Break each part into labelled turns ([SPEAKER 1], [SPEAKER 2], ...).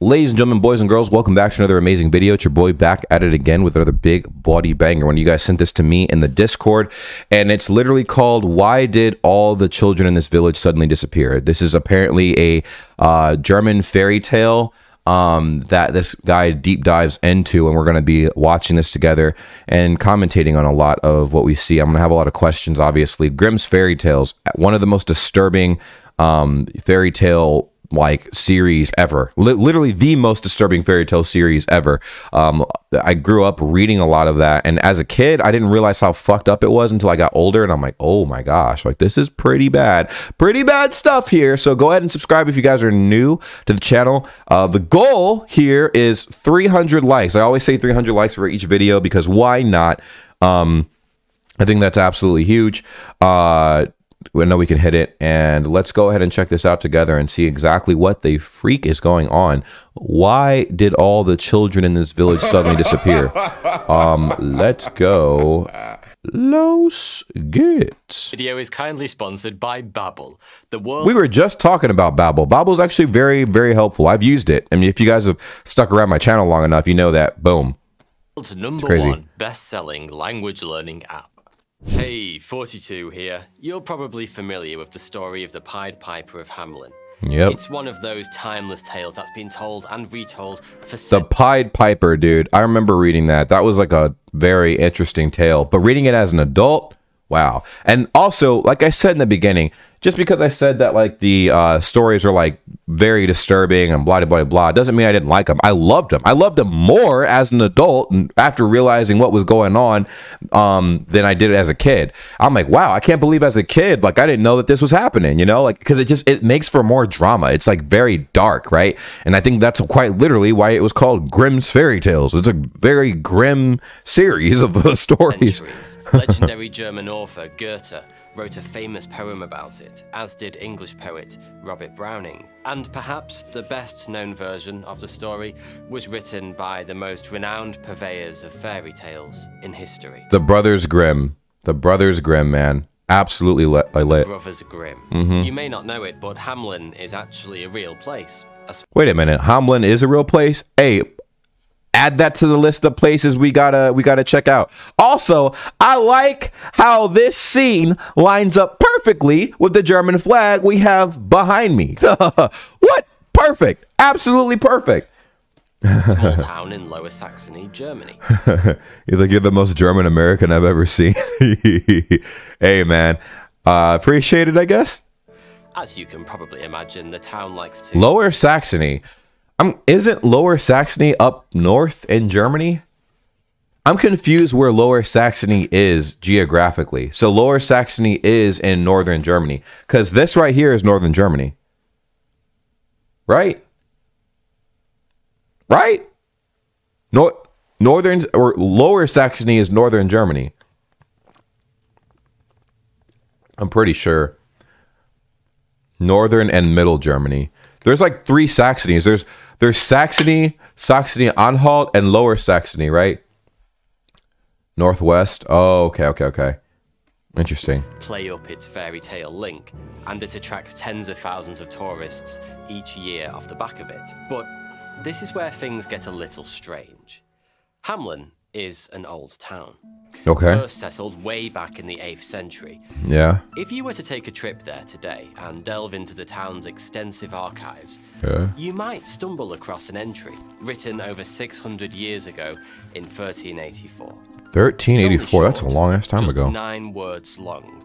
[SPEAKER 1] Ladies and gentlemen, boys and girls, welcome back to another amazing video. It's your boy back at it again with another big body banger. When you guys sent this to me in the Discord, and it's literally called "Why Did All the Children in This Village Suddenly Disappear?" This is apparently a German fairy tale that this guy deep dives into, and we're going to be watching this together and commentating on a lot of what we see. I'm going to have a lot of questions, obviously. Grimm's fairy tales, one of the most disturbing fairy tale series ever, literally the most disturbing fairy tale series ever. I grew up reading a lot of that, and as a kid I didn't realize how fucked up it was until I got older, and I'm like, oh my gosh, like this is pretty bad stuff here. So go ahead and subscribe if you guys are new to the channel. The goal here is 300 likes. I always say 300 likes for each video because why not? I think that's absolutely huge. We know we can hit it, and let's go ahead and check this out together and see exactly what the freak is going on. Why did all the children in this village suddenly disappear? Let's go. Los geht's.
[SPEAKER 2] Video is kindly sponsored by Babble.
[SPEAKER 1] We were just talking about Babble. Babble's actually very, very helpful. I've used it. I mean, if you guys have stuck around my channel long enough, you know that. Boom.
[SPEAKER 2] It's #1 best-selling language learning app. Hey, 42 here. You're probably familiar with the story of the Pied Piper of Hamelin.
[SPEAKER 1] Yep.
[SPEAKER 2] It's one of those timeless tales that's been told and retold for
[SPEAKER 1] The Pied Piper, dude. I remember reading that. That was like a very interesting tale. But reading it as an adult, wow. And also, like I said in the beginning, just because I said that like the stories are like very disturbing and blah, blah, blah, doesn't mean I didn't like them. I loved them. I loved them more as an adult and after realizing what was going on than I did as a kid. I'm like, wow, I can't believe as a kid, like I didn't know that this was happening, you know, like because it makes for more drama. It's like very dark, right? And I think that's quite literally why it was called Grimm's Fairy Tales. It's a very grim series of stories.
[SPEAKER 2] Legendary German author Goethe wrote a famous poem about it, as did English poet Robert Browning. And perhaps the best-known version of the story was written by the most renowned purveyors of fairy tales in history.
[SPEAKER 1] The Brothers Grimm. The Brothers Grimm, man. Absolutely lit.
[SPEAKER 2] Brothers Grimm. You may not know it, but Hamelin is actually a real place.
[SPEAKER 1] Wait a minute. Hamelin is a real place? Hey, add that to the list of places we gotta check out. Also, I like how this scene lines up perfectly with the German flag we have behind me. What? Perfect. Absolutely perfect.
[SPEAKER 2] Small town in Lower Saxony, Germany.
[SPEAKER 1] He's like, you're the most German American I've ever seen. Hey, man. Appreciate it, I guess.
[SPEAKER 2] As you can probably imagine, the town likes to...
[SPEAKER 1] Lower Saxony. Isn't Lower Saxony up north in Germany? I'm confused where Lower Saxony is geographically. So Lower Saxony is in northern Germany, because this right here is northern Germany. Right? Right? Northern or Lower Saxony is northern Germany. I'm pretty sure. Northern and middle Germany. There's like 3 Saxonies. There's Saxony, Saxony-Anhalt, and Lower Saxony, right? Northwest. Oh, okay. Interesting.
[SPEAKER 2] Play up its fairy tale link, and it attracts tens of thousands of tourists each year off the back of it. But this is where things get a little strange. Hamelin is an old town.
[SPEAKER 1] Okay.
[SPEAKER 2] First settled way back in the 8th century.
[SPEAKER 1] Yeah.
[SPEAKER 2] If you were to take a trip there today and delve into the town's extensive archives, you might stumble across an entry written over 600 years ago in 1384.
[SPEAKER 1] 1384, that's a long ass time ago.
[SPEAKER 2] Just 9 words long.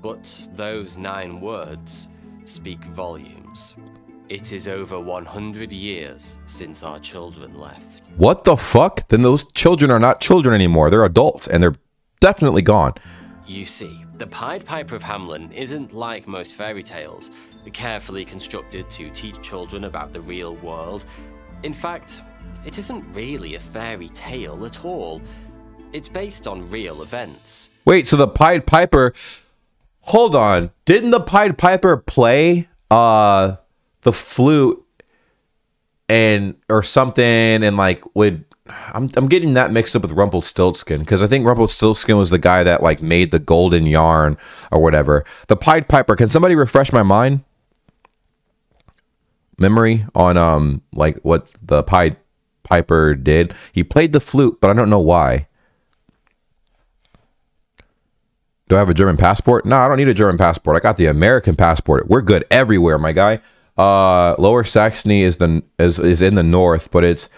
[SPEAKER 2] But those 9 words speak volumes. It is over 100 years since our children left.
[SPEAKER 1] What the fuck? Then those children are not children anymore. They're adults, and they're definitely gone.
[SPEAKER 2] You see, the Pied Piper of Hamelin isn't like most fairy tales, carefully constructed to teach children about the real world. In fact, it isn't really a fairy tale at all. It's based on real events.
[SPEAKER 1] Wait, so the Pied Piper... Hold on. Didn't the Pied Piper play the flute and or something, and like would I'm getting that mixed up with Rumpelstiltskin, because I think Rumpelstiltskin was the guy that like made the golden yarn or whatever. The Pied Piper, can somebody refresh my mind? memory on like what the Pied Piper did. He played the flute, but I don't know why. Do I have a German passport? No, I don't need a German passport. I got the American passport. We're good everywhere, my guy. Lower Saxony is in the north, but it's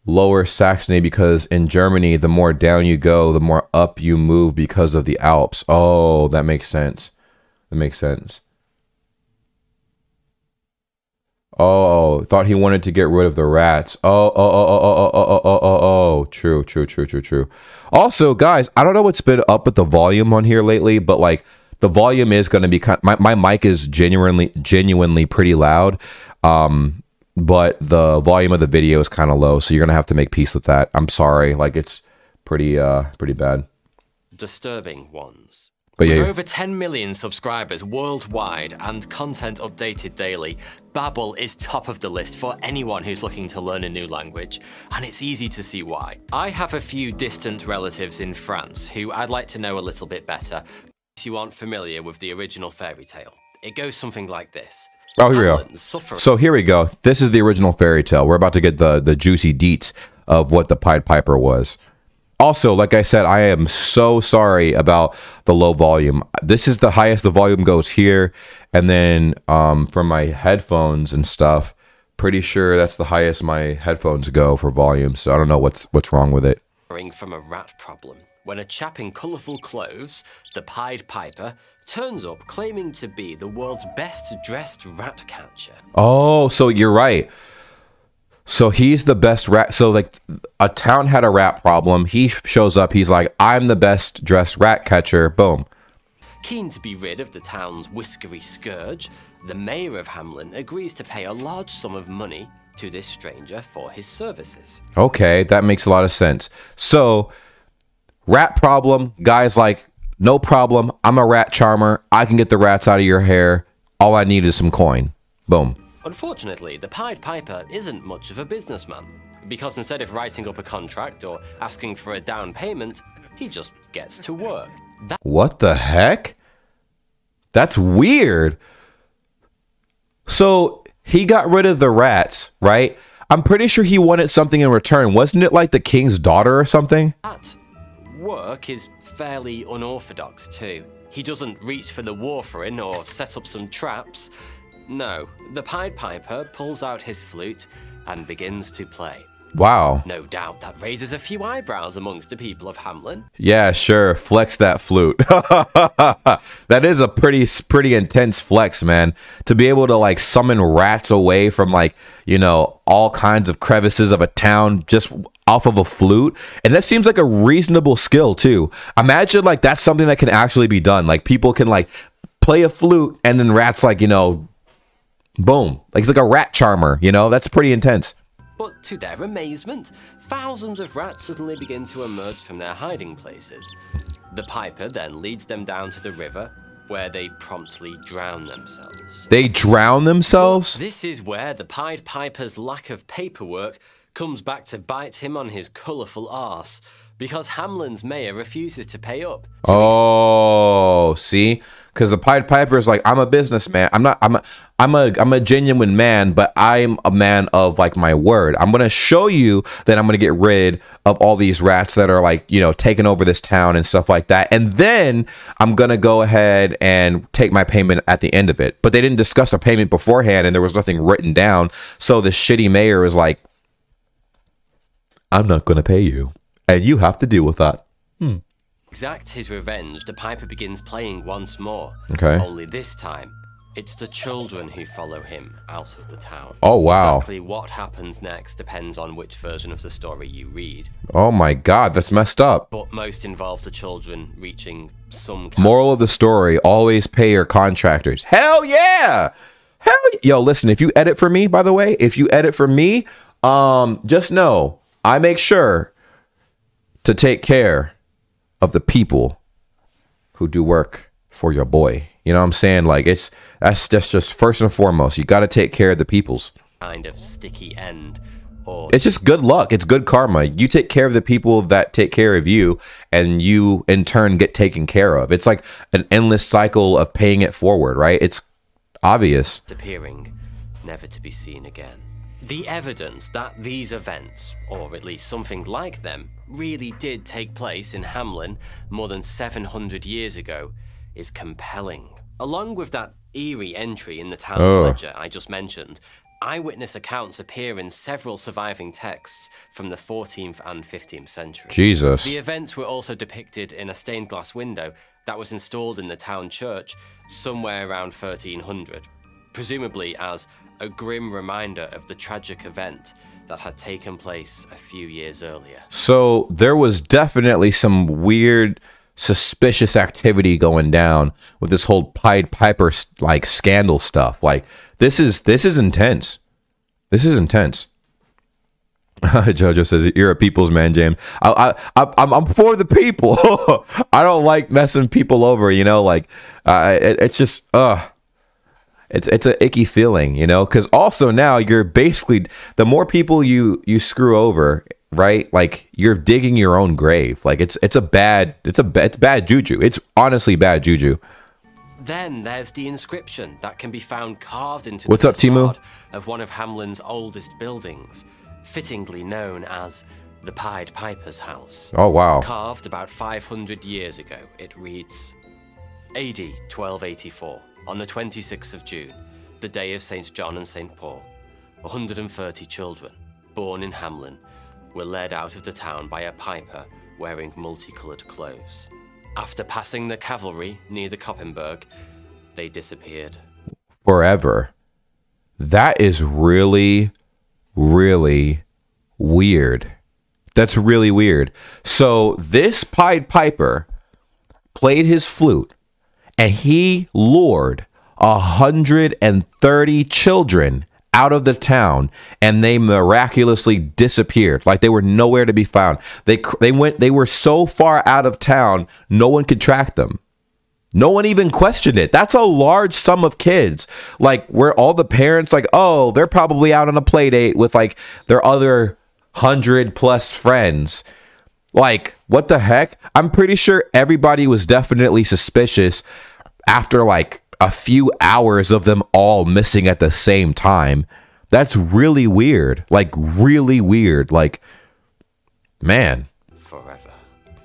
[SPEAKER 1] Lower Saxony because in Germany, the more down you go, the more up you move because of the Alps. Oh, that makes sense. That makes sense. Oh, thought he wanted to get rid of the rats. Oh. True. Also, guys, I don't know what's been up with the volume on here lately, but like the volume is going to be my mic is genuinely pretty loud. But the volume of the video is kind of low, so you're going to have to make peace with that. I'm sorry. Like it's pretty bad.
[SPEAKER 2] Disturbing ones.
[SPEAKER 1] But
[SPEAKER 2] With
[SPEAKER 1] yeah,
[SPEAKER 2] over 10 million subscribers worldwide and content updated daily, Babble is top of the list for anyone who's looking to learn a new language, and it's easy to see why. I have a few distant relatives in France who I'd like to know a little bit better, if you aren't familiar with the original fairy tale. It goes something like this.
[SPEAKER 1] Oh, here we go. So here we go. This is the original fairy tale. We're about to get the juicy deets of what the Pied Piper was. Also, like I said, I am so sorry about the low volume. This is the highest the volume goes here. And then for my headphones and stuff, pretty sure that's the highest my headphones go for volume. So I don't know what's wrong with it.
[SPEAKER 2] From a rat problem, when a chap in colourful clothes, the Pied Piper, turns up claiming to be the world's best dressed rat catcher.
[SPEAKER 1] Oh, so you're right. So he's the best rat. So like a town had a rat problem. He shows up. He's like, I'm the best dressed rat catcher. Boom.
[SPEAKER 2] Keen to be rid of the town's whiskery scourge, the mayor of Hamlin agrees to pay a large sum of money to this stranger for his services.
[SPEAKER 1] Okay, that makes a lot of sense. So rat problem. Guy's like, no problem. I'm a rat charmer. I can get the rats out of your hair. All I need is some coin. Boom.
[SPEAKER 2] Unfortunately, the Pied Piper isn't much of a businessman, because instead of writing up a contract or asking for a down payment, he just gets to work.
[SPEAKER 1] What the heck? That's weird. So he got rid of the rats, right? I'm pretty sure he wanted something in return. Wasn't it like the king's daughter or something?
[SPEAKER 2] That work is fairly unorthodox too. He doesn't reach for the warfarin or set up some traps. No, the Pied Piper pulls out his flute and begins to play.
[SPEAKER 1] Wow.
[SPEAKER 2] No doubt that raises a few eyebrows amongst the people of Hamlin.
[SPEAKER 1] Yeah, sure. Flex that flute. That is a pretty intense flex, man. To be able to like summon rats away from like, you know, all kinds of crevices of a town just off of a flute. And that seems like a reasonable skill too. Imagine like that's something that can actually be done. Like people can like play a flute and then rats like, you know, boom. Like it's like a rat charmer, you know? That's pretty intense.
[SPEAKER 2] But to their amazement, thousands of rats suddenly begin to emerge from their hiding places. The Piper then leads them down to the river, where they promptly drown themselves.
[SPEAKER 1] They drown themselves?
[SPEAKER 2] But this is where the Pied Piper's lack of paperwork comes back to bite him on his colourful arse, because Hamlin's mayor refuses to pay up.
[SPEAKER 1] Oh, see? Because the Pied Piper is like, I'm a businessman. I'm a genuine man, but I'm a man of like my word. I'm gonna show you that I'm gonna get rid of all these rats that are like, you know, taking over this town and stuff like that. And then I'm gonna go ahead and take my payment at the end of it. But they didn't discuss a payment beforehand, and there was nothing written down. So the shitty mayor is like, I'm not gonna pay you, and you have to deal with that.
[SPEAKER 2] Exact his revenge, the Piper begins playing once more.
[SPEAKER 1] Okay.
[SPEAKER 2] Only this time, it's the children who follow him out of the town.
[SPEAKER 1] Oh, wow.
[SPEAKER 2] Exactly what happens next depends on which version of the story you read.
[SPEAKER 1] Oh my God, that's messed up.
[SPEAKER 2] But most involve the children reaching some kind.
[SPEAKER 1] Moral of the story, always pay your contractors. Hell yeah! Hell yeah. Yo, listen, if you edit for me, by the way, if you edit for me, just know I make sure to take care of the people who do work for your boy. You know what I'm saying? Like that's just first and foremost. You got to take care of the peoples.
[SPEAKER 2] Kind of sticky end, or
[SPEAKER 1] it's just good luck. It's good karma. You take care of the people that take care of you, and you in turn get taken care of. It's like an endless cycle of paying it forward, right? It's obvious.
[SPEAKER 2] disappearing. never to be seen again. The evidence that these events, or at least something like them, really did take place in Hamlin more than 700 years ago is compelling. Along with that eerie entry in the town's ledger I just mentioned, eyewitness accounts appear in several surviving texts from the 14th and 15th centuries.
[SPEAKER 1] Jesus.
[SPEAKER 2] The events were also depicted in a stained glass window that was installed in the town church somewhere around 1300, presumably as a grim reminder of the tragic event that had taken place a few years earlier.
[SPEAKER 1] So there was definitely some weird, suspicious activity going down with this whole Pied Piper like scandal stuff. Like this is intense. This is intense. Jojo says you're a people's man, James. I'm for the people. I don't like messing people over. You know, like it's just It's an icky feeling, you know, because also now you're basically, the more people you screw over, right? Like you're digging your own grave. Like it's bad juju. It's honestly bad juju.
[SPEAKER 2] Then there's the inscription that can be found carved into
[SPEAKER 1] What's
[SPEAKER 2] the
[SPEAKER 1] up, Timu?
[SPEAKER 2] facade of one of Hamlin's oldest buildings, fittingly known as the Pied Piper's house.
[SPEAKER 1] Oh, wow.
[SPEAKER 2] Carved about 500 years ago, it reads, AD 1284. On the 26th of June, the day of St. John and St. Paul, 130 children, born in Hamlin, were led out of the town by a piper wearing multicolored clothes. After passing the cavalry near the Koppenberg, they disappeared.
[SPEAKER 1] Forever. That is really, really weird. That's really weird. So this Pied Piper played his flute, and he lured 130 children out of the town, and they miraculously disappeared. Like they were nowhere to be found. They were so far out of town, no one could track them. No one even questioned it. That's a large sum of kids. Like where all the parents like, oh, they're probably out on a play date with like their other 100+ friends. Like, what the heck? I'm pretty sure everybody was definitely suspicious after like a few hours of them all missing at the same time. That's really weird. Like, really weird. Like, man.
[SPEAKER 2] Forever.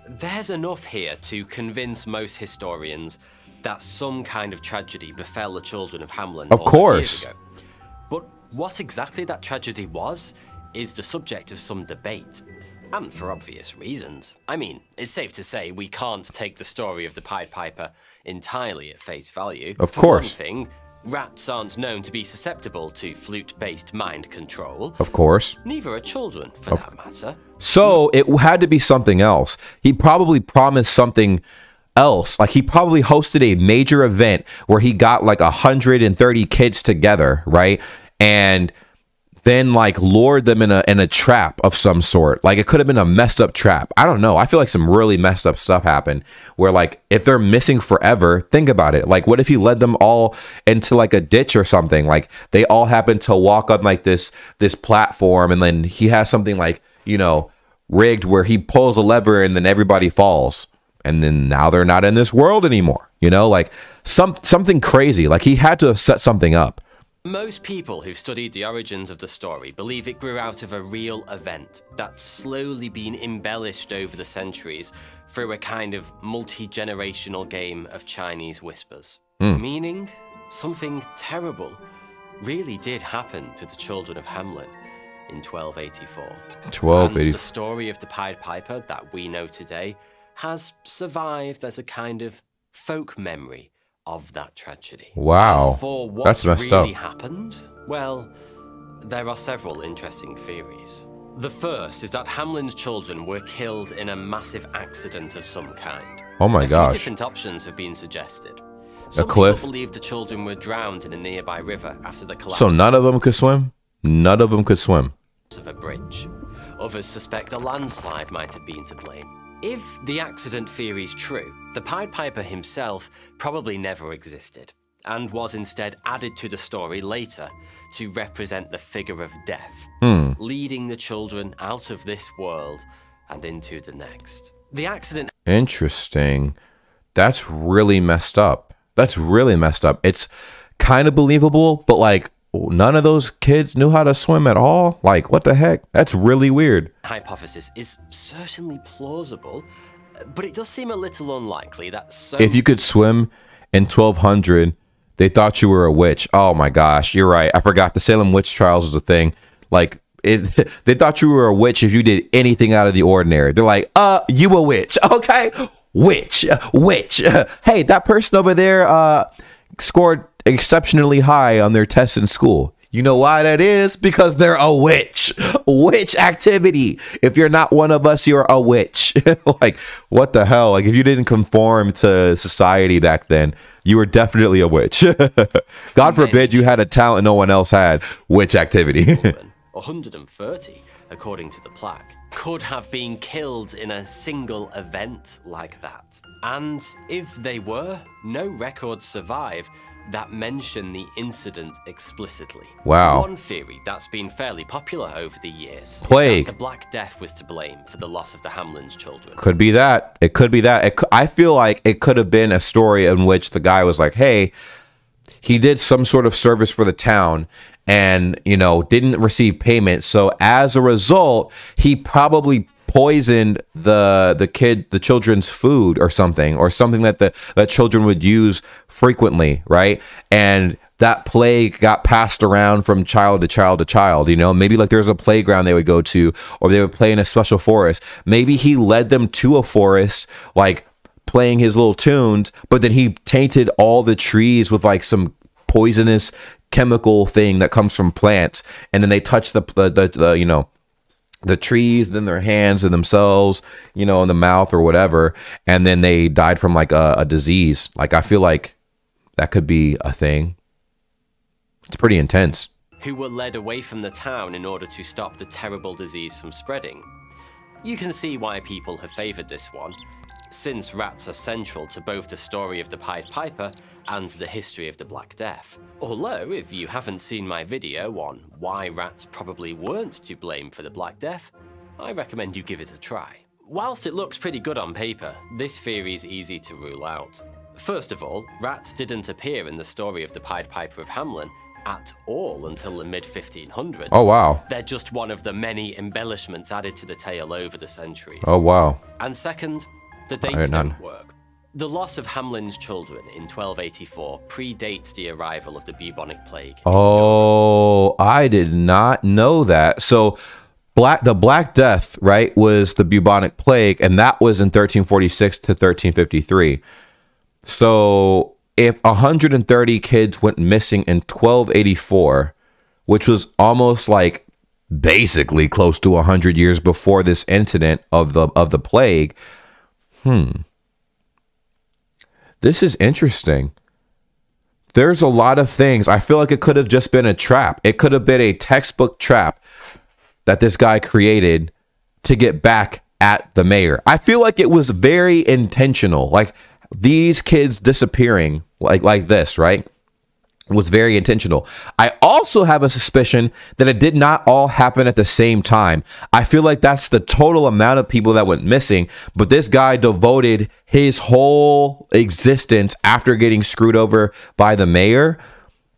[SPEAKER 2] There's enough here to convince most historians that some kind of tragedy befell the children of Hamlin.
[SPEAKER 1] Of course.
[SPEAKER 2] Years ago. But what exactly that tragedy was is the subject of some debate. And for obvious reasons. I mean, it's safe to say we can't take the story of the Pied Piper entirely at face value.
[SPEAKER 1] Of
[SPEAKER 2] For
[SPEAKER 1] course.
[SPEAKER 2] one thing, rats aren't known to be susceptible to flute-based mind control.
[SPEAKER 1] Of course.
[SPEAKER 2] Neither are children, for that matter.
[SPEAKER 1] So it had to be something else. He probably promised something else. Like he probably hosted a major event where he got like 130 kids together, right? And then like lured them in a trap of some sort. Like it could have been a messed up trap. I don't know. I feel like some really messed up stuff happened where like if they're missing forever, think about it. Like what if he led them all into like a ditch or something? Like they all happen to walk on like this platform, and then he has something like, you know, rigged where he pulls a lever and then everybody falls. And then now they're not in this world anymore. You know, like something crazy. Like he had to have set something up.
[SPEAKER 2] Most people who've studied the origins of the story believe it grew out of a real event that's slowly been embellished over the centuries through a kind of multi-generational game of Chinese whispers. Meaning, something terrible really did happen to the children of Hamlin in 1284. And the story of the Pied Piper that we know today has survived as a kind of folk memory of that tragedy.
[SPEAKER 1] Wow.
[SPEAKER 2] As for what
[SPEAKER 1] That's messed
[SPEAKER 2] really
[SPEAKER 1] up.
[SPEAKER 2] happened, well, there are several interesting theories. The first is that Hamlin's children were killed in a massive accident of some kind.
[SPEAKER 1] Oh my
[SPEAKER 2] A
[SPEAKER 1] gosh.
[SPEAKER 2] few different options have been suggested.
[SPEAKER 1] A
[SPEAKER 2] Some
[SPEAKER 1] cliff?
[SPEAKER 2] people believe the children were drowned in a nearby river after the collapse
[SPEAKER 1] So none of them could swim? None of them could swim.
[SPEAKER 2] of a bridge. Others suspect a landslide might have been to blame. If the accident theory is true, the Pied Piper himself probably never existed, and was instead added to the story later to represent the figure of death, leading the children out of this world and into the next. The accident...
[SPEAKER 1] Interesting. That's really messed up. That's really messed up. It's kind of believable, but like none of those kids knew how to swim at all? Like, what the heck? That's really weird.
[SPEAKER 2] Hypothesis is certainly plausible, but it does seem a little unlikely that
[SPEAKER 1] if you could swim in 1200, they thought you were a witch. Oh my gosh, you're right. I forgot the Salem witch trials was a thing. Like, they thought you were a witch if you did anything out of the ordinary. They're like, you a witch. Okay, witch. Hey, that person over there scored exceptionally high on their test in school. You know why that is? Because they're a witch. Witch activity. If you're not one of us, you're a witch. Like, what the hell? Like, if you didn't conform to society back then, you were definitely a witch. God forbid you had a talent no one else had. Witch activity.
[SPEAKER 2] 130, according to the plaque, could have been killed in a single event like that. And if they were, no records survive that mention the incident explicitly.
[SPEAKER 1] Wow.
[SPEAKER 2] One theory that's been fairly popular over the years
[SPEAKER 1] Plague.
[SPEAKER 2] is that the Black Death was to blame for the loss of the Hamlins children.
[SPEAKER 1] Could be that. It could be that. I feel like it could have been a story in which the guy was like, hey, he did some sort of service for the town and, you know, didn't receive payment. So as a result, he probably poisoned the children's food or something that the children would use frequently, right? And that plague got passed around from child to child to child, you know. Maybe like there's a playground they would go to, or they would play in a special forest. Maybe he led them to a forest, like playing his little tunes, but then he tainted all the trees with like some poisonous chemical thing that comes from plants, and then they touch the you know, the trees, then their hands and themselves, you know, in the mouth or whatever, and then they died from like a disease. Like, I feel like that could be a thing. It's pretty intense.
[SPEAKER 2] Who were led away from the town in order to stop the terrible disease from spreading. You can see why people have favoured this one, since rats are central to both the story of the Pied Piper and the history of the Black Death. Although, if you haven't seen my video on why rats probably weren't to blame for the Black Death, I recommend you give it a try. Whilst it looks pretty good on paper, this theory is easy to rule out. First of all, rats didn't appear in the story of the Pied Piper of Hamelin at all until the mid-1500s.
[SPEAKER 1] Oh, wow.
[SPEAKER 2] They're just one of the many embellishments added to the tale over the centuries.
[SPEAKER 1] Oh, wow.
[SPEAKER 2] And second, the dates don't work. The loss of Hamlin's children in 1284 predates the arrival of the bubonic plague.
[SPEAKER 1] Oh, I did not know that. So the Black Death, right, was the bubonic plague, and that was in 1346 to 1353. So if 130 kids went missing in 1284, which was almost like basically close to 100 years before this incident of the plague, this is interesting. There's a lot of things. I feel like it could have just been a trap. It could have been a textbook trap that this guy created to get back at the mayor. I feel like it was very intentional. Like, these kids disappearing like this, right, was very intentional. I also have a suspicion that it did not all happen at the same time. I feel like that's the total amount of people that went missing, but this guy devoted his whole existence after getting screwed over by the mayor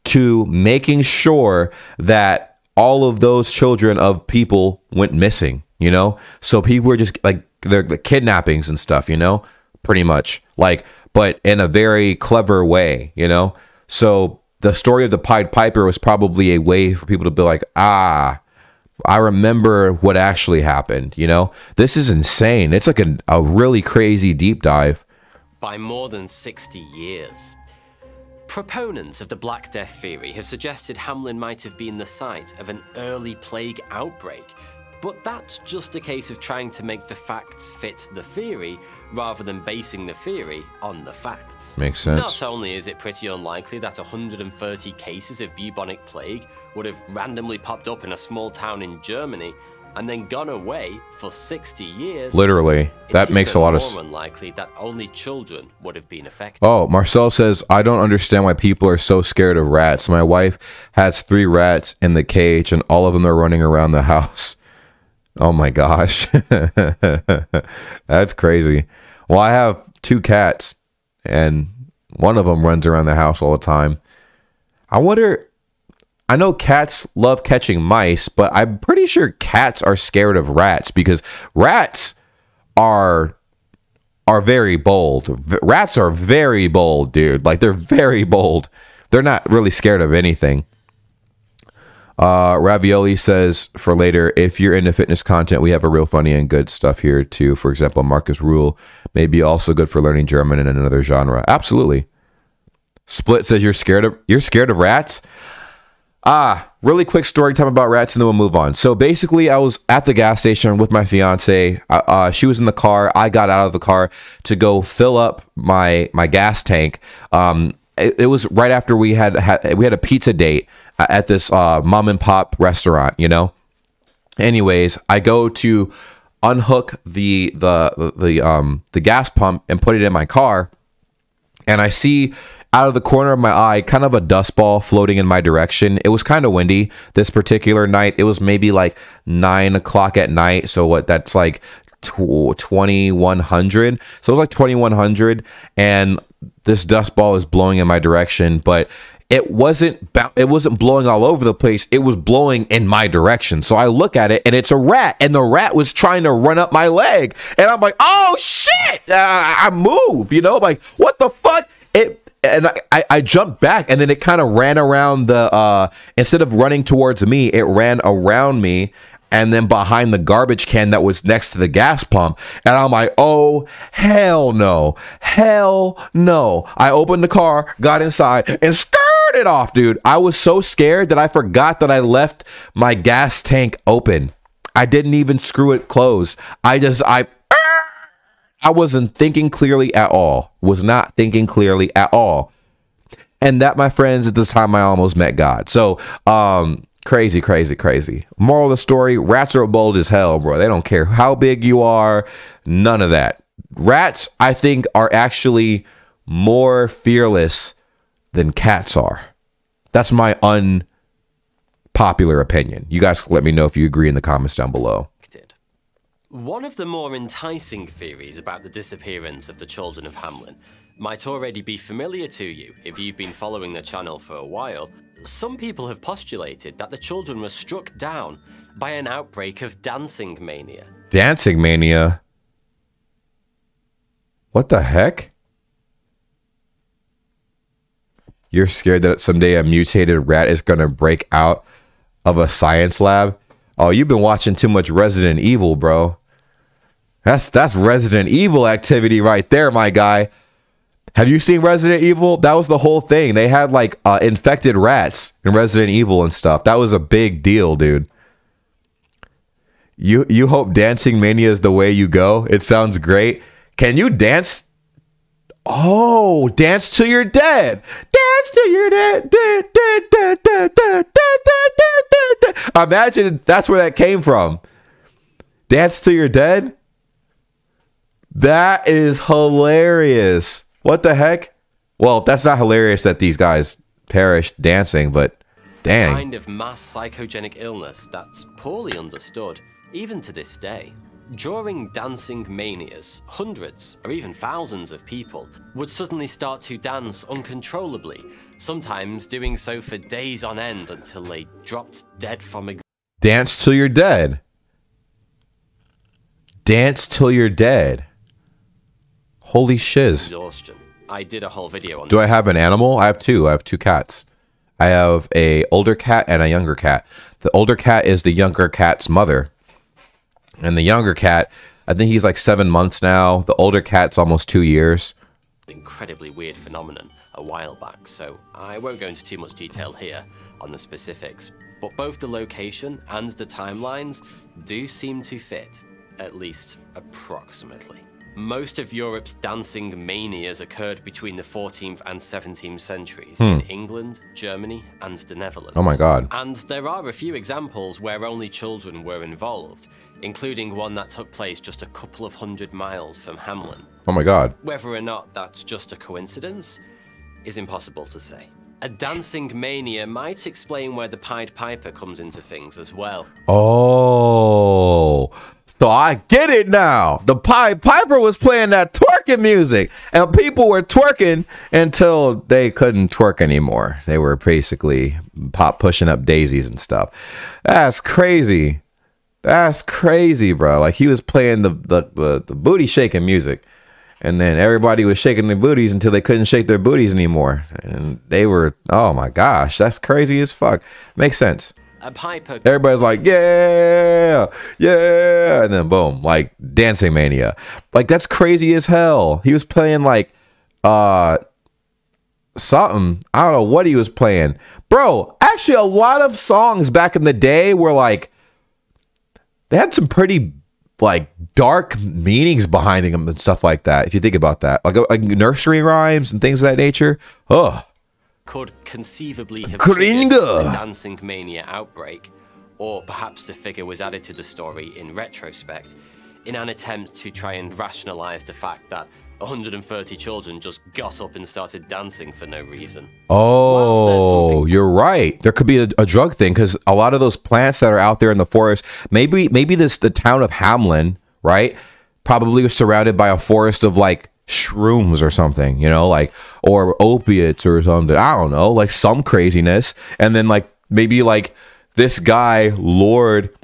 [SPEAKER 1] to making sure that all of those children of people went missing, you know? So people were just like, the kidnappings and stuff, you know, pretty much, like, but in a very clever way, you know? So the story of the Pied Piper was probably a way for people to be like, I remember what actually happened, you know? This is insane. It's like a really crazy deep dive.
[SPEAKER 2] By more than 60 years. Proponents of the Black Death theory have suggested Hamelin might have been the site of an early plague outbreak, but that's just a case of trying to make the facts fit the theory rather than basing the theory on the facts.
[SPEAKER 1] Makes sense.
[SPEAKER 2] Not only is it pretty unlikely that 130 cases of bubonic plague would have randomly popped up in a small town in Germany and then gone away for 60 years.
[SPEAKER 1] Literally. That makes a lot of sense.
[SPEAKER 2] It's more unlikely that only children would have been affected.
[SPEAKER 1] Oh, Marcel says, I don't understand why people are so scared of rats. My wife has 3 rats in the cage and all of them are running around the house. Oh my gosh. That's crazy. Well, I have 2 cats and one of them runs around the house all the time. I I know cats love catching mice, but I'm pretty sure cats are scared of rats because rats are very bold. Rats are very bold, dude. Like, they're very bold. They're not really scared of anything. Ravioli says for later, if you're into fitness content, we have a real funny and good stuff here too. For example, Marcus Rule may be also good for learning German in another genre. Absolutely. Split says you're scared of rats. Really quick story time about rats, and then we'll move on. So basically, I was at the gas station with my fiance. She was in the car. I got out of the car to go fill up my gas tank. It was right after we had a pizza date at this mom and pop restaurant, you know. Anyways, I go to unhook the gas pump and put it in my car, and I see out of the corner of my eye kind of a dust ball floating in my direction. It was kind of windy this particular night. It was maybe like 9 o'clock at night. So what? That's like 2100. So it was like 2100, and this dust ball is blowing in my direction, but it wasn't blowing all over the place. It was blowing in my direction. So I look at it, and it's a rat, and the rat was trying to run up my leg, and I'm like, oh shit! I move, you know, like, what the fuck? And I jumped back, and then it kind of ran around instead of running towards me, it ran around me and then behind the garbage can that was next to the gas pump. And I'm like, oh, hell no. Hell no. I opened the car, got inside, and skirted off, dude. I was so scared that I forgot that I left my gas tank open. I didn't even screw it closed. I wasn't thinking clearly at all. Was not thinking clearly at all. And that, my friends, at this time I almost met God. So, crazy, crazy, crazy. Moral of the story, rats are bold as hell, bro. They don't care how big you are. None of that. Rats, I think, are actually more fearless than cats are. That's my unpopular opinion. You guys let me know if you agree in the comments down below.
[SPEAKER 2] One of the more enticing theories about the disappearance of the children of Hamelin might already be familiar to you if you've been following the channel for a while. Some people have postulated that the children were struck down by an outbreak of dancing mania.
[SPEAKER 1] Dancing mania? What the heck? You're scared that someday a mutated rat is going to break out of a science lab? Oh, you've been watching too much Resident Evil, bro. That's Resident Evil activity right there, my guy. Have you seen Resident Evil? That was the whole thing. They had like infected rats in Resident Evil and stuff. That was a big deal, dude. You hope dancing mania is the way you go? It sounds great. Can you dance? Oh, dance till you're dead. Dance till you're dead. Imagine that's where that came from. Dance till you're dead? That is hilarious. What the heck? Well, that's not hilarious that these guys perished dancing, but dang.
[SPEAKER 2] Kind of mass psychogenic illness that's poorly understood, even to this day. During dancing manias, hundreds or even thousands of people would suddenly start to dance uncontrollably, sometimes doing so for days on end until they dropped dead from exhaustion.
[SPEAKER 1] Dance till you're dead. Dance till you're dead. Holy shiz.
[SPEAKER 2] I did a whole video on this.
[SPEAKER 1] Do I have an animal? I have two. I have two cats. I have a older cat and a younger cat. The older cat is the younger cat's mother. And the younger cat, I think he's like 7 months now. The older cat's almost 2 years.
[SPEAKER 2] Incredibly weird phenomenon a while back, so I won't go into too much detail here on the specifics. But both the location and the timelines do seem to fit, at least approximately. Most of Europe's dancing manias occurred between the 14th and 17th centuries in England, Germany, and the Netherlands.
[SPEAKER 1] Oh my god.
[SPEAKER 2] And there are a few examples where only children were involved, including one that took place just a couple of 100 miles from Hamelin.
[SPEAKER 1] Oh my god.
[SPEAKER 2] Whether or not that's just a coincidence is impossible to say. A dancing mania might explain where the Pied Piper comes into things as well.
[SPEAKER 1] Oh, so I get it now. The Pied Piper was playing that twerking twerking music, and people were twerking until they couldn't twerk anymore. They were basically pushing up daisies and stuff. That's crazy. That's crazy, bro. Like, he was playing the booty shaking music, and then everybody was shaking their booties until they couldn't shake their booties anymore, and they were, oh my gosh, that's crazy as fuck. Makes sense.
[SPEAKER 2] A piper.
[SPEAKER 1] Everybody's like, yeah, yeah, and then boom, like Dancing Mania. Like, that's crazy as hell. He was playing like something. I don't know what he was playing, bro. Actually, a lot of songs back in the day were like, they had some pretty like dark meanings behind them and stuff like that. If you think about that, like nursery rhymes and things of that nature. Oh.
[SPEAKER 2] Could conceivably have triggered the Dancing Mania outbreak, or perhaps the figure was added to the story in retrospect in an attempt to try and rationalize the fact that 130 children just got up and started dancing for no reason.
[SPEAKER 1] Oh, you're right. There could be a drug thing, because a lot of those plants that are out there in the forest, maybe the town of Hamlin, right, probably was surrounded by a forest of like shrooms or something, you know, like, or opiates or something. I don't know, like some craziness. And then like maybe like this guy lured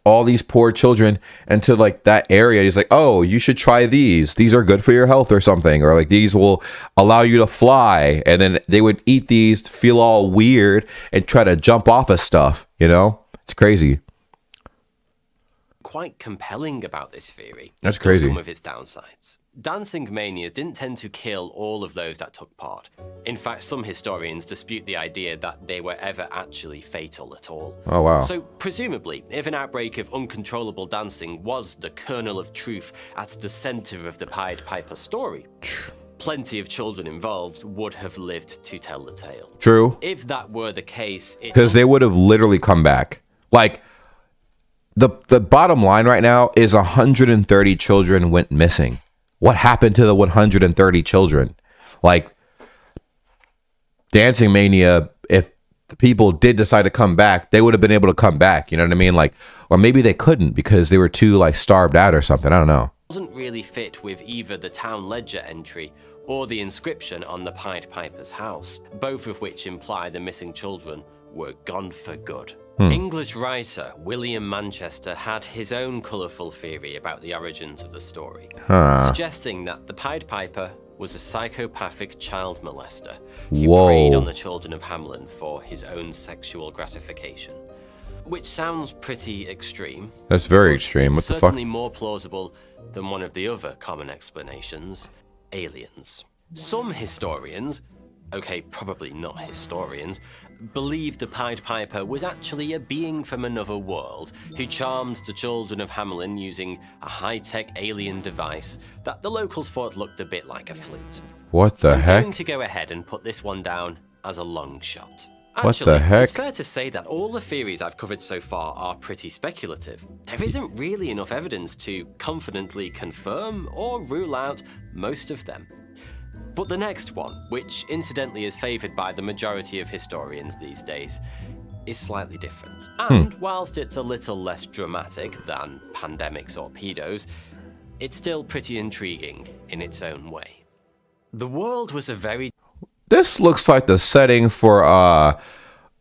[SPEAKER 1] all these poor children into like that area. He's like, oh, you should try these. These are good for your health or something. Or like, these will allow you to fly. And then they would eat these, feel all weird, and try to jump off of stuff, you know? It's crazy.
[SPEAKER 2] Quite compelling about this theory.
[SPEAKER 1] That's crazy.
[SPEAKER 2] Some of its downsides. Dancing manias didn't tend to kill all of those that took part. In fact, some historians dispute the idea that they were ever actually fatal at all.
[SPEAKER 1] Oh, wow.
[SPEAKER 2] So, presumably, if an outbreak of uncontrollable dancing was the kernel of truth at the center of the Pied Piper story, plenty of children involved would have lived to tell the tale.
[SPEAKER 1] True.
[SPEAKER 2] If that were the case,
[SPEAKER 1] because they would have literally come back. Like, the bottom line right now is 130 children went missing. What happened to the 130 children? Like, Dancing Mania, if the people did decide to come back, they would have been able to come back. You know what I mean? Like, or maybe they couldn't because they were too like starved out or something. I don't know.
[SPEAKER 2] Doesn't really fit with either the town ledger entry or the inscription on the Pied Piper's house, both of which imply the missing children were gone for good. English writer William Manchester had his own colourful theory about the origins of the story, suggesting that the Pied Piper was a psychopathic child molester who preyed on the children of Hamlin for his own sexual gratification. Which sounds pretty extreme.
[SPEAKER 1] That's very extreme. What the fuck?
[SPEAKER 2] Certainly more plausible than one of the other common explanations, aliens. Some historians, okay, probably not historians, believe the Pied Piper was actually a being from another world who charmed the children of Hamlin using a high-tech alien device that the locals thought looked a bit like a flute.
[SPEAKER 1] What the heck?
[SPEAKER 2] I'm going to go ahead and put this one down as a long shot. Actually,
[SPEAKER 1] what the heck?
[SPEAKER 2] It's fair to say that all the theories I've covered so far are pretty speculative. There isn't really enough evidence to confidently confirm or rule out most of them. But the next one, which incidentally is favoured by the majority of historians these days, is slightly different. And whilst it's a little less dramatic than pandemics or pedos, it's still pretty intriguing in its own way. The world was a very...
[SPEAKER 1] This looks like the setting for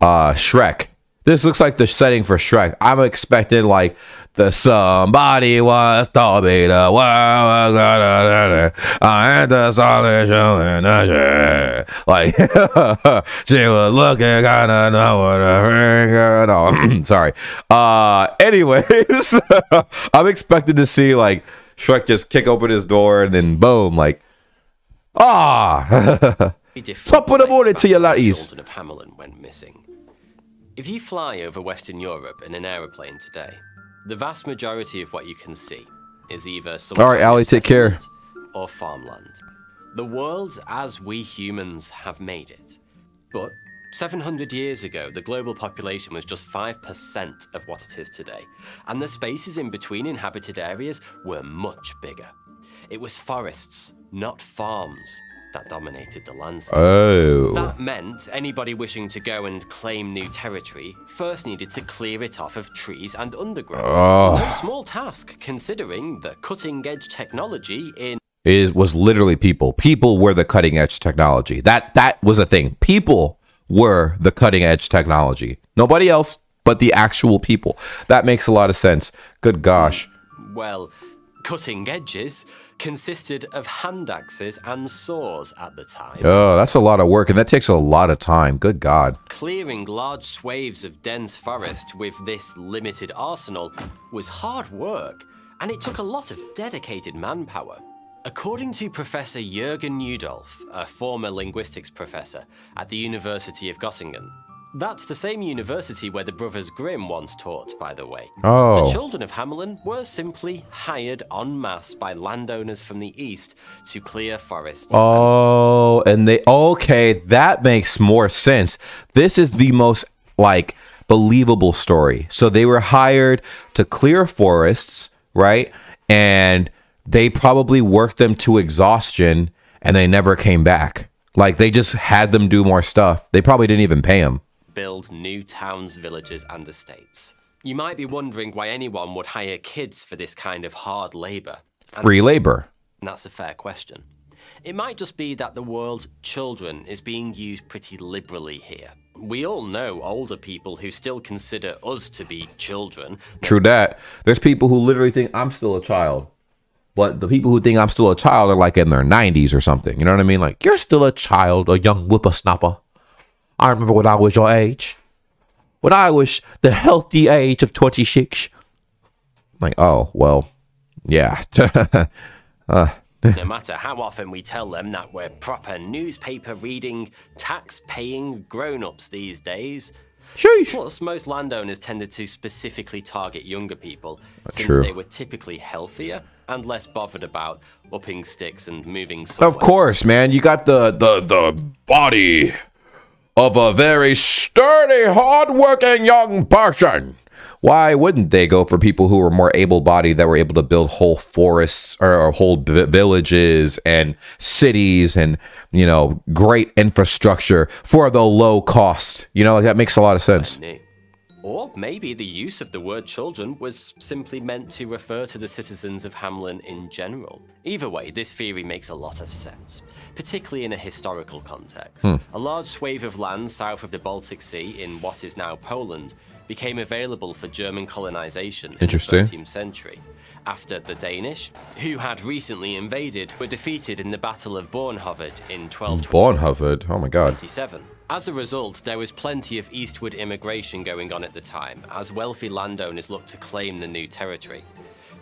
[SPEAKER 1] Shrek. This looks like the setting for Shrek. I'm expecting like the somebody was told me the world was gonna I had the solution in the like she was looking kinda know what no. Sorry. Anyways, I'm expected to see like Shrek just kick open his door and then boom, like top of the morning to your laddies.
[SPEAKER 2] Children of Hamlin went missing. If you fly over Western Europe in an aeroplane today, the vast majority of what you can see is either some
[SPEAKER 1] all right, Allie, take care,
[SPEAKER 2] or farmland. The world as we humans have made it. But 700 years ago, the global population was just 5% of what it is today, and the spaces in between inhabited areas were much bigger. It was forests, not farms, that dominated the landscape.
[SPEAKER 1] Oh.
[SPEAKER 2] That meant anybody wishing to go and claim new territory first needed to clear it off of trees and undergrowth. No small task, considering the cutting-edge technology in...
[SPEAKER 1] It was literally people. People were the cutting edge technology. That was a thing. People were the cutting edge technology. Nobody else but the actual people. That makes a lot of sense. Good gosh.
[SPEAKER 2] Well, cutting edges consisted of hand axes and saws at the time.
[SPEAKER 1] Oh, that's a lot of work, and that takes a lot of time. Good God.
[SPEAKER 2] Clearing large swathes of dense forest with this limited arsenal was hard work, and it took a lot of dedicated manpower. According to Professor Jürgen Nudolf, a former linguistics professor at the University of Göttingen, that's the same university where the Brothers Grimm once taught, by the way.
[SPEAKER 1] Oh.
[SPEAKER 2] The children of Hamelin were simply hired en masse by landowners from the east to clear forests.
[SPEAKER 1] Oh, and they, okay, that makes more sense. This is the most, like, believable story. So they were hired to clear forests, right? And they probably worked them to exhaustion, and they never came back. Like, they just had them do more stuff. They probably didn't even pay them.
[SPEAKER 2] Build new towns, villages, and estates. You might be wondering why anyone would hire kids for this kind of hard labor.
[SPEAKER 1] Free labor.
[SPEAKER 2] And that's a fair question. It might just be that the word children is being used pretty liberally here. We all know older people who still consider us to be children.
[SPEAKER 1] True that. There's people who literally think I'm still a child. But the people who think I'm still a child are like in their 90s or something. You know what I mean? Like, you're still a child, a young whippersnapper. I remember when I was your age. When I was the healthy age of 26. Like, oh, well, yeah.
[SPEAKER 2] No matter how often we tell them that we're proper newspaper reading, tax paying grown-ups these days.
[SPEAKER 1] Sheesh.
[SPEAKER 2] Plus, most landowners tended to specifically target younger people since
[SPEAKER 1] true.
[SPEAKER 2] they were typically healthier and less bothered about upping sticks and moving somewhere.
[SPEAKER 1] Of course, man. You got the body of a very sturdy, hardworking young person. Why wouldn't they go for people who were more able-bodied, that were able to build whole forests or whole villages and cities and, you know, great infrastructure for the low cost? You know, that makes a lot of sense.
[SPEAKER 2] Or maybe the use of the word children was simply meant to refer to the citizens of Hamelin in general. Either way, this theory makes a lot of sense, particularly in a historical context. A large swathe of land south of the Baltic Sea in what is now Poland became available for German colonization in the 13th century, after the Danish, who had recently invaded, were defeated in the Battle of Bornhoved in 1227.
[SPEAKER 1] Bornhoved? Oh my God.
[SPEAKER 2] As a result, there was plenty of Eastwood immigration going on at the time, as wealthy landowners looked to claim the new territory.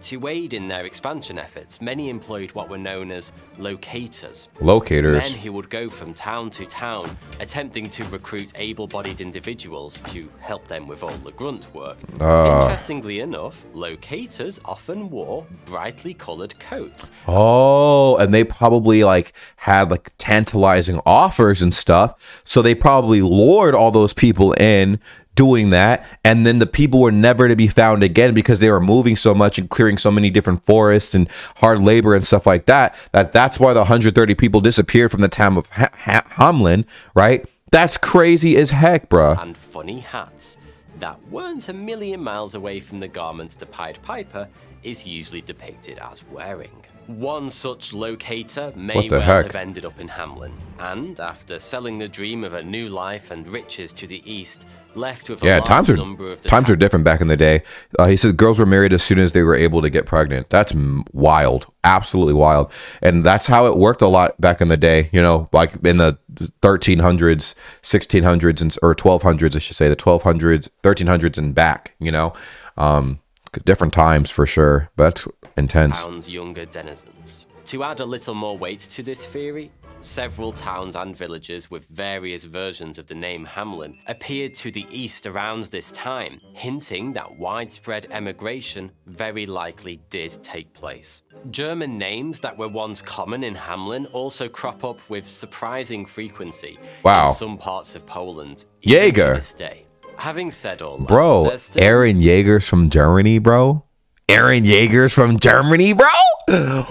[SPEAKER 2] To aid in their expansion efforts, many employed what were known as locators.
[SPEAKER 1] Locators?
[SPEAKER 2] Men who would go from town to town, attempting to recruit able-bodied individuals to help them with all the grunt work. Interestingly enough, locators often wore brightly colored coats.
[SPEAKER 1] Oh, and they probably like had like tantalizing offers and stuff. So they probably lured all those people in doing that, and then the people were never to be found again because they were moving so much and clearing so many different forests and hard labor and stuff like that. That's why the 130 people disappeared from the town of Hamelin, right? That's crazy as heck, bruh.
[SPEAKER 2] And funny hats that weren't a million miles away from the garments the Pied Piper is usually depicted as wearing. One such locator may well have ended up in Hamelin, and after selling the dream of a new life and riches to the east, left with a large number of the
[SPEAKER 1] times are different back in the day. He said girls were married as soon as they were able to get pregnant. That's wild, absolutely wild. And that's how it worked a lot back in the day, you know, like in the 1300s, 1600s, and or 1200s, I should say, the 1200s, 1300s and back, you know. Different times for sure, but that's intense.
[SPEAKER 2] Younger denizens. To add a little more weight to this theory, several towns and villages with various versions of the name Hamelin appeared to the east around this time, hinting that widespread emigration very likely did take place. German names that were once common in Hamelin also crop up with surprising frequency in some parts of Poland, even to this day. Having said all that,
[SPEAKER 1] bro, Aaron Yeager's from Germany, bro. Aaron Yeager's from Germany, bro.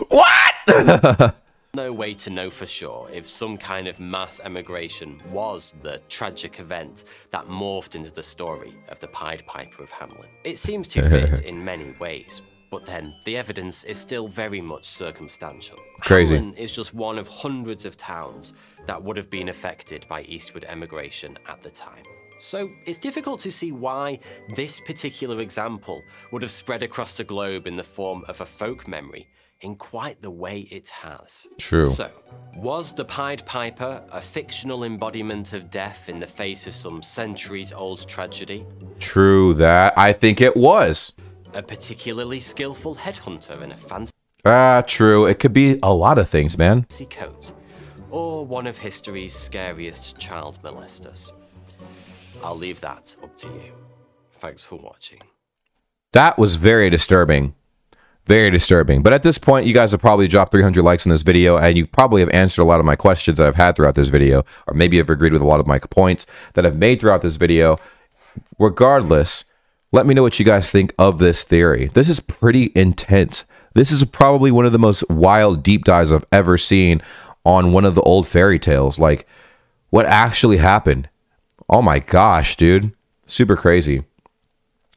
[SPEAKER 1] What?
[SPEAKER 2] No way to know for sure if some kind of mass emigration was the tragic event that morphed into the story of the Pied Piper of Hamelin. It seems to fit in many ways. But then, the evidence is still very much circumstantial.
[SPEAKER 1] Crazy.
[SPEAKER 2] Hamlin is just one of hundreds of towns that would have been affected by Eastwood Immigration at the time. So it's difficult to see why this particular example would have spread across the globe in the form of a folk memory in quite the way it has.
[SPEAKER 1] True.
[SPEAKER 2] So, was the Pied Piper a fictional embodiment of death in the face of some centuries-old tragedy?
[SPEAKER 1] True that. I think it was.
[SPEAKER 2] A particularly skillful headhunter in a fancy
[SPEAKER 1] True. It could be a lot of things, man.
[SPEAKER 2] coat? Or one of history's scariest child molesters? I'll leave that up to you. Thanks for watching.
[SPEAKER 1] That was very disturbing. Very disturbing. But at this point, you guys have probably dropped 300 likes in this video, and you probably have answered a lot of my questions that I've had throughout this video, or maybe have agreed with a lot of my points that I've made throughout this video. Regardless, let me know what you guys think of this theory. This is pretty intense. This is probably one of the most wild deep dives I've ever seen on one of the old fairy tales. Like, what actually happened? Oh my gosh, dude. Super crazy.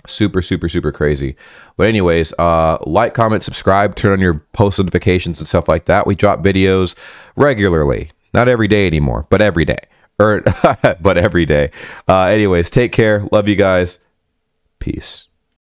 [SPEAKER 1] Super, super, super crazy. But anyways, like, comment, subscribe, turn on your post notifications and stuff like that. We drop videos regularly. Not every day anymore, but every day. But every day. Anyways, take care. Love you guys. Peace.